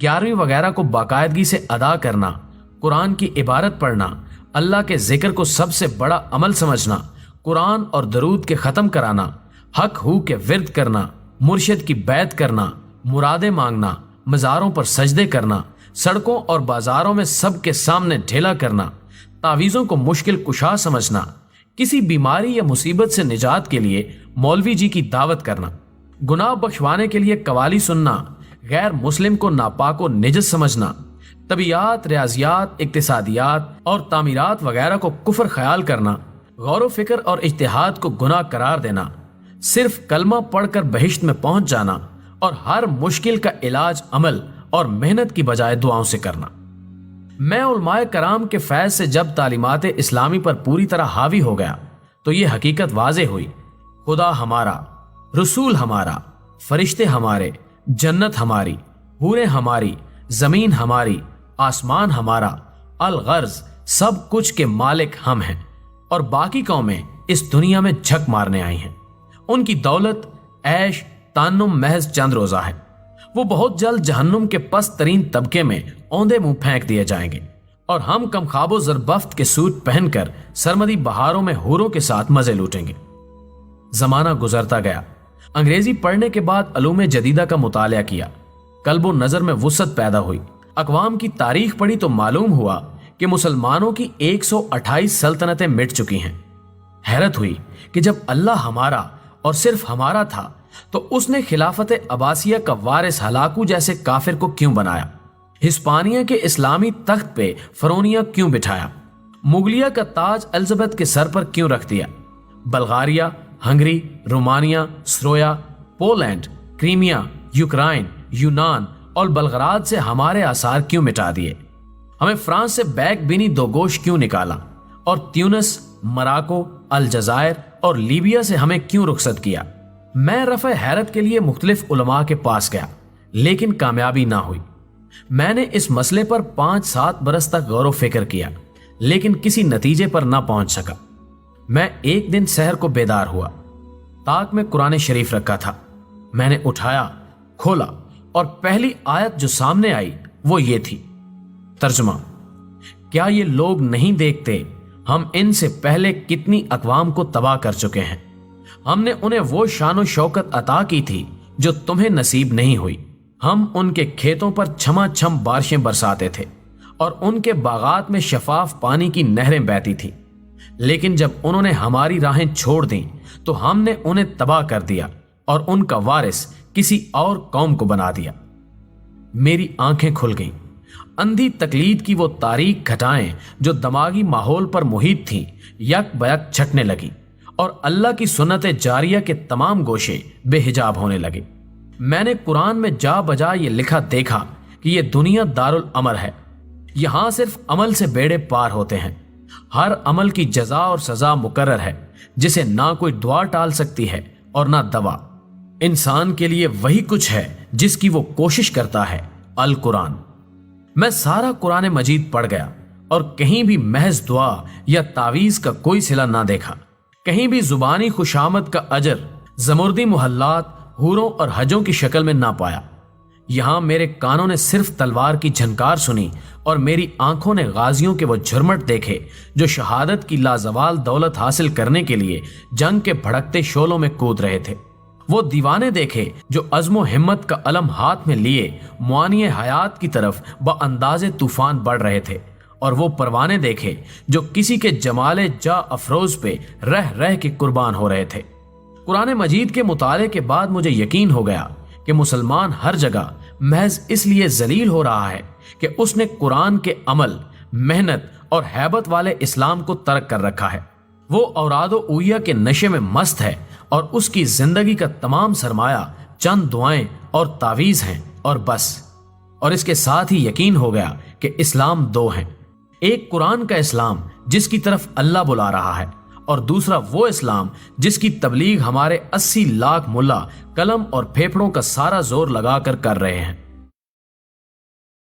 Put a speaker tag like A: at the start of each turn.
A: 11ਵੀं वगैरह को बाकायदगी से अदा करना, कुरान की इबारत पढ़ना, अल्लाह के जिक्र को सबसे बड़ा अमल समझना, कुरान और दरूद के ख़त्म कराना, हक हू के विर्द करना, मुर्शिद की बैत करना, मुरादें मांगना, मज़ारों पर सजदे करना, सड़कों और बाजारों में सबके सामने ढेला करना, तावीज़ों को मुश्किल कुशा समझना, किसी बीमारी या मुसीबत से निजात के लिए मौलवी जी की दावत करना, गुनाह बख्शवाने के लिए कवाली सुनना, गैर मुस्लिम को नापाक व निजस समझना, तबियात, रियाजियात, इक्तिसादियात और तामीरात वगैरह को कुफर ख्याल करना, गौर व फिक्र और इज्तिहाद को गुनाह करार देना, सिर्फ कलमा पढ़कर बहिश्त में पहुंच जाना और हर मुश्किल का इलाज अमल और मेहनत की बजाय दुआओं से करना। मैं उलमाए कराम के फैज़ से जब तालीमात इस्लामी पर पूरी तरह हावी हो गया तो ये हकीकत वाज़े हुई, खुदा हमारा, रसूल हमारा, फरिश्ते हमारे, जन्नत हमारी, हूरें हमारी, जमीन हमारी, आसमान हमारा, अल-गर्ज, सब कुछ के मालिक हम हैं और बाकी कौमें इस दुनिया में झक मारने आई हैं। उनकी दौलत, ऐश, तान्नुम महज चंद रोजा है। वो बहुत जल्द जहन्नुम के पस्त तरीन तबके में औंधे मुंह फेंक दिए जाएंगे और हम कमखाबो जरबफ्त के सूट पहनकर सरमदी बहारों में हूरों के साथ मजे लूटेंगे। जमाना गुजरता गया। अंग्रेजी पढ़ने के बाद अलूम जदीदा का मुतालिया किया। कल्बो नजर में वुसत पैदा हुई। अकवाम की तारीख पढ़ी तो मालूम हुआ कि मुसलमानों की 128 सल्तनतें मिट चुकी हैं। हैरत हुई कि जब अल्लाह हमारा और सिर्फ हमारा था तो उसने खिलाफत अब्बासिया का वारिस हलाकू जैसे काफिर को क्यों बनाया? हिस्पानिया के इस्लामी तख्त पे फरोनिया क्यों बिठाया? मुगलिया का ताज एलिजाबेथ के सर पर क्यों रख दिया? बल्गारिया, हंगरी, रोमानिया, स्रोया, पोलैंड, क्रीमिया, यूक्राइन, यूनान और बल्गराद से हमारे आसार क्यों मिटा दिए? हमें फ्रांस से बैग बिनी दोगोश क्यों निकाला और त्यूनिस, मराको, अलजायर और लीबिया से हमें क्यों रुखसत किया? मैं रफ़े हैरत के लिए मुख्तलिफ उलमा के पास गया लेकिन कामयाबी ना हुई। मैंने इस मसले पर 5-7 बरस तक गौर व फिक्र किया लेकिन किसी नतीजे पर ना पहुंच सका। मैं एक दिन सहर को बेदार हुआ। ताक में कुरान शरीफ रखा था। मैंने उठाया, खोला और पहली आयत जो सामने आई वो ये थी। तर्जुमा: क्या ये लोग नहीं देखते हम इनसे पहले कितनी अक़वाम को तबाह कर चुके हैं? हमने उन्हें वो शान शौकत अता की थी जो तुम्हें नसीब नहीं हुई। हम उनके खेतों पर छमाछम बारिशें बरसाते थे और उनके बागात में शफाफ पानी की नहरें बहती थी, लेकिन जब उन्होंने हमारी राहें छोड़ दी तो हमने उन्हें तबाह कर दिया और उनका वारिस किसी और कौम को बना दिया। मेरी आंखें खुल गईं। अंधी तकलीद की वो तारीक घटाएं जो दिमागी माहौल पर मुहित थीं यक बयक छटने लगी और अल्लाह की सुन्नत जारिया के तमाम गोशे बेहिजाब होने लगे। मैंने कुरान में जा बजा ये लिखा देखा कि ये दुनिया दारुल अमर है। यहां सिर्फ अमल से बेड़े पार होते हैं। हर अमल की जजा और सजा मुकर्रर है जिसे ना कोई दुआ टाल सकती है और ना दवा। इंसान के लिए वही कुछ है जिसकी वो कोशिश करता है, अल कुरान। मैं सारा कुरान मजीद पढ़ गया और कहीं भी महज दुआ या तावीज का कोई सिला ना देखा। कहीं भी जुबानी खुशामद का अजर जमुर्दी मुहल्लात, हूरों और हजों की शक्ल में ना पाया। यहां मेरे कानों ने सिर्फ तलवार की झनकार सुनी और मेरी आंखों ने गाजियों के वो झुरमट देखे जो शहादत की लाजवाल दौलत हासिल करने के लिए जंग के भड़कते शोलों में कूद रहे थे। वो दीवाने देखे जो अज़्मो हिम्मत का अलम हाथ में लिए मुआनिए हयात की तरफ बअंदाज़े तूफान बढ़ रहे थे और वो परवाने देखे जो किसी के जमाले जा अफरोज पे रह रह के कुर्बान हो रहे थे। कुरान मजीद के मुताले के बाद मुझे यकीन हो गया कि मुसलमान हर जगह महज इसलिए जलील हो रहा है कि उसने कुरान के अमल, मेहनत और हैबत वाले इस्लाम को तर्क कर रखा है। वो औरादो उइया के नशे में मस्त है और उसकी जिंदगी का तमाम सरमाया चंद दुआएं और तावीज हैं और बस। और इसके साथ ही यकीन हो गया कि इस्लाम दो हैं, एक कुरान का इस्लाम जिसकी तरफ अल्लाह बुला रहा है और दूसरा वो इस्लाम जिसकी तबलीग हमारे 80 लाख मुल्ला कलम और फेफड़ों का सारा जोर लगाकर कर रहे हैं।